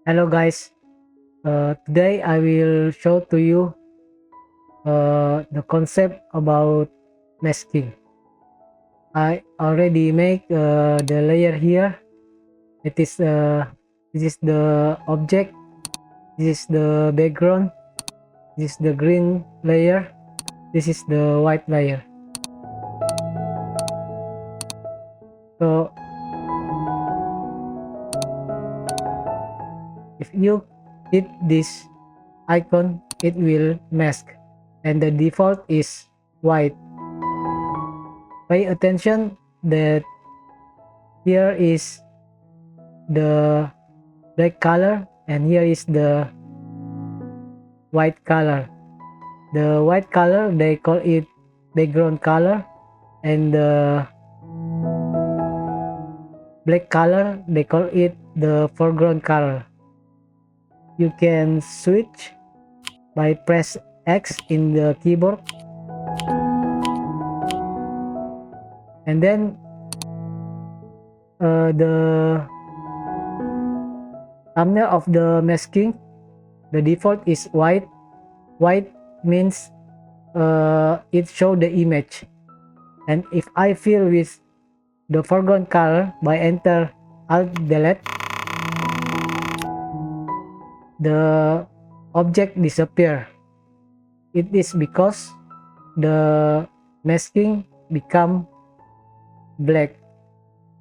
Hello guys, today I will show to you the concept about masking. I already make the layer here. It is this is the object, this is the background, this is the green layer, this is the white layer. So if you hit this icon, it will mask, and the default is white. Pay attention that here is the black color and here is the white color. The white color they call it background color, and the black color they call it the foreground color. You can switch by press X in the keyboard, and then the thumbnail of the masking, the default is white. White means it show the image, and if I fill with the foreground color by enter Alt Delete, the object disappear. It is because the masking become black,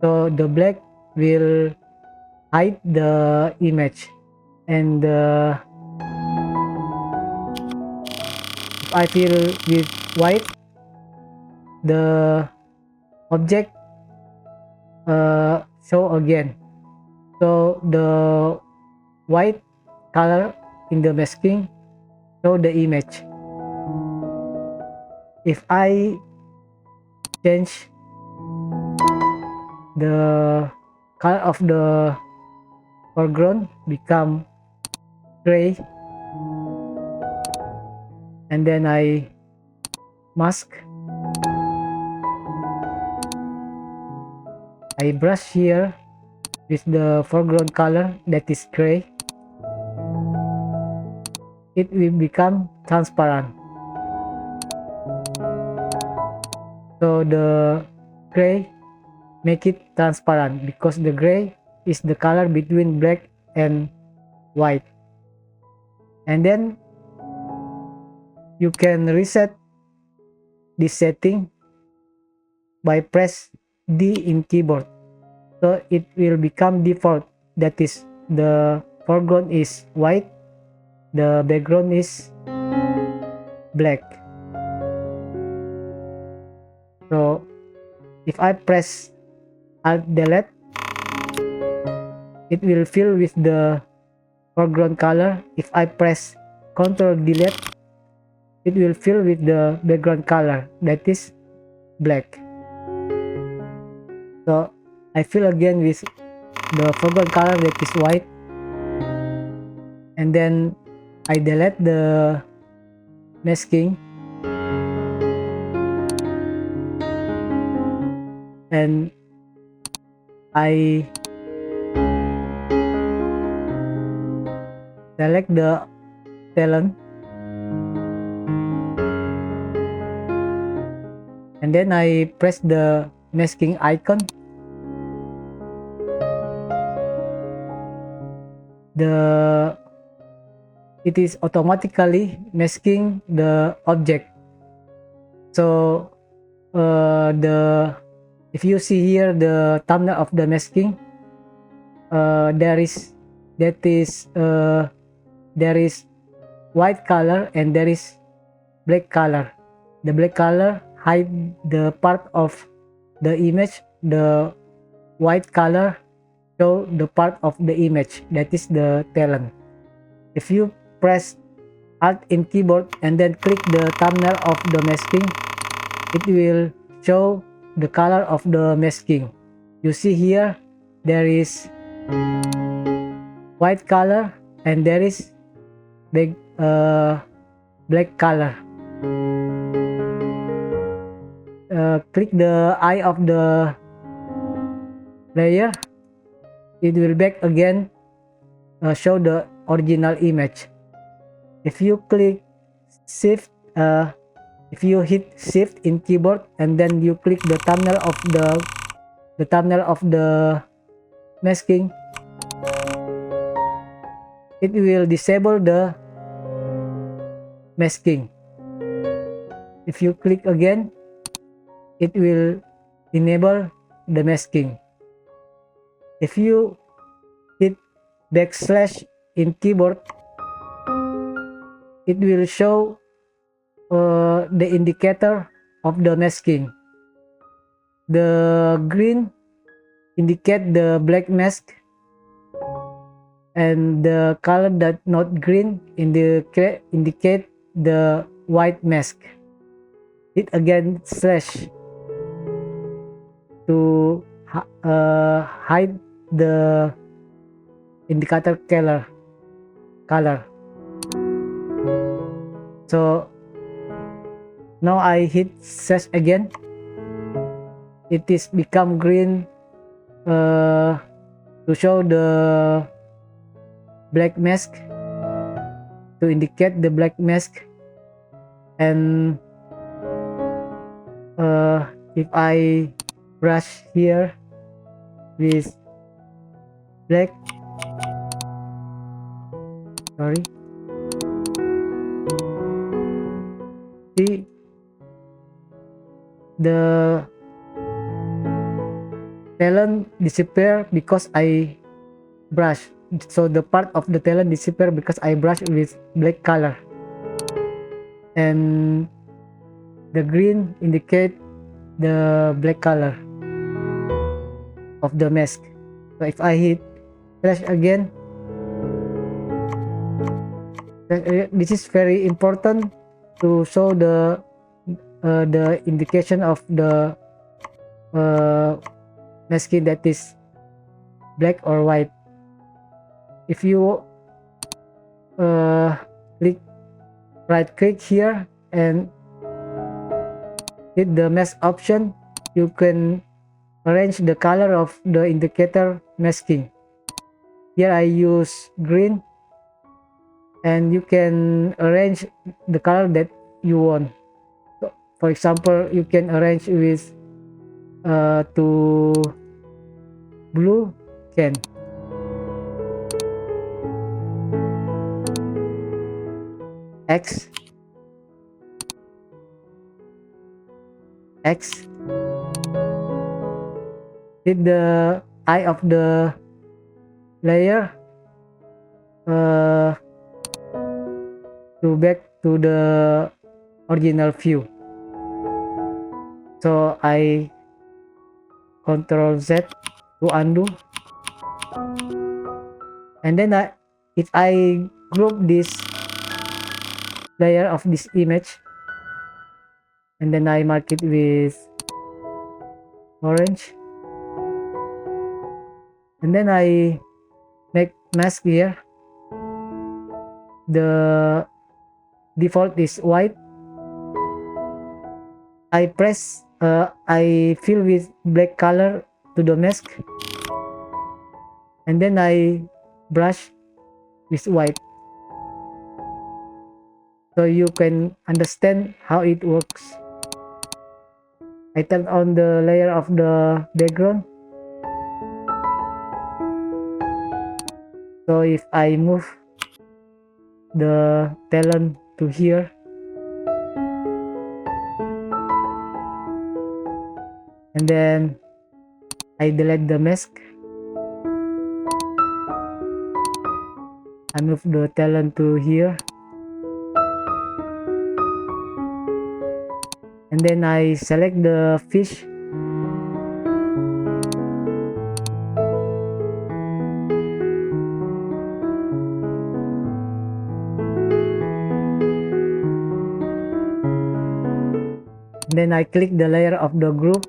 so the black will hide the image, and if I fill with white, the object show again. So the white color in the masking show the image. If I change the color of the foreground become gray, and then I mask, I brush here with the foreground color that is gray, it will become transparent. So the gray make it transparent because the gray is the color between black and white. And then you can reset this setting by press D in keyboard, so it will become default, that is the foreground is white, the background is black. So if I press Alt Delete, it will fill with the foreground color. If I press Ctrl Delete, it will fill with the background color, that is black. So I fill again with the foreground color that is white, and then I delete the masking, and I select the talent, and then I press the masking icon. It is automatically masking the object. So if you see here the thumbnail of the masking, there is white color and there is black color. The black color hide the part of the image, the white color show the part of the image, that is the talent. If you press Alt in keyboard and then click the thumbnail of the masking, it will show the color of the masking. You see here there is white color and there is black color. Click the eye of the layer, it will back again show the original image. If you click shift if you hit shift in keyboard and then you click the thumbnail of the masking, it will disable the masking. If you click again, it will enable the masking. If you hit backslash in keyboard, it will show the indicator of the masking. The green indicate the black mask, and the color that not green indicate the white mask. Hit again slash to hide the indicator color. So now I hit slash again. It is become green to show the black mask, to indicate the black mask. And if I brush here with black, see the talent disappear because I brush. So the part of the talent disappear because I brush with black color, and the green indicate the black color of the mask. So if I hit flash again, this is very important to show the indication of the masking that is black or white. If you click right click here and hit the mask option, you can arrange the color of the indicator masking. Here I use green, and you can arrange the color that you want. So, for example, you can arrange with to blue, can. X hit the eye of the layer to back to the original view. So I Ctrl Z to undo, and then if I group this layer of this image, and then I mark it with orange, and then I make mask here. The default is white. I fill with black color to the mask, and then I brush with white, so you can understand how it works. I turn on the layer of the background. So if I move the talent to here, and then I delete the mask, I move the talent to here, and then I select the fish, and then I click the layer of the group,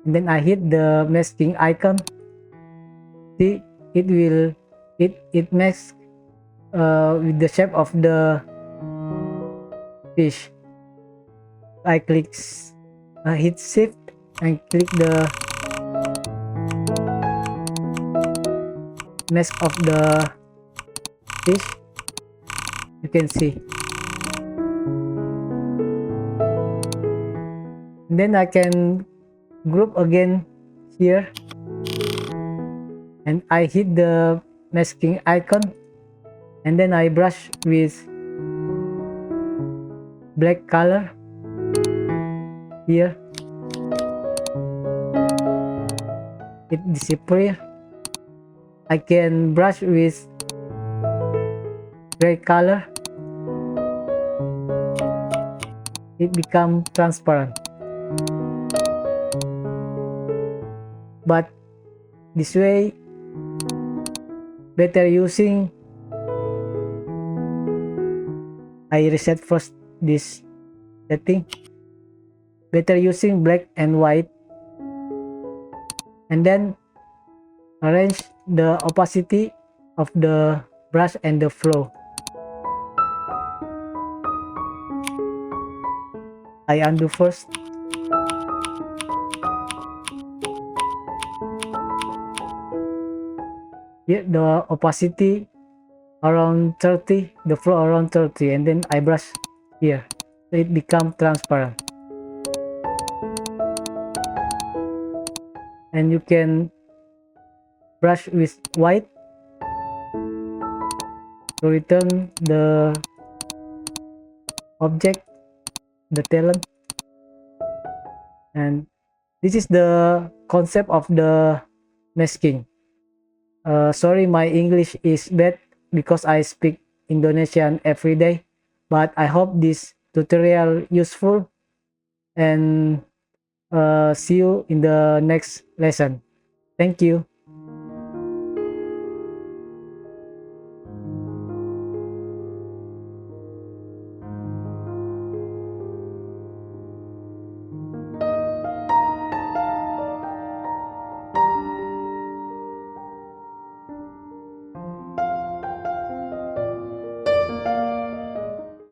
and then I hit the masking icon. See, it masks with the shape of the fish. I hit shift and click the mask of the fish, you can see. And then I can group again here, and I hit the masking icon, and then I brush with black color here. It disappears. I can brush with gray color. It becomes transparent. But this way better using, I reset first this setting, better using black and white, and then arrange the opacity of the brush and the flow. I undo first. Here the opacity around 30, the flow around 30, and then I brush here, so it becomes transparent. And you can brush with white to return the object, the talent. And this is the concept of the masking. Sorry, my English is bad because I speak Indonesian every day, but I hope this tutorial useful, and see you in the next lesson. Thank you.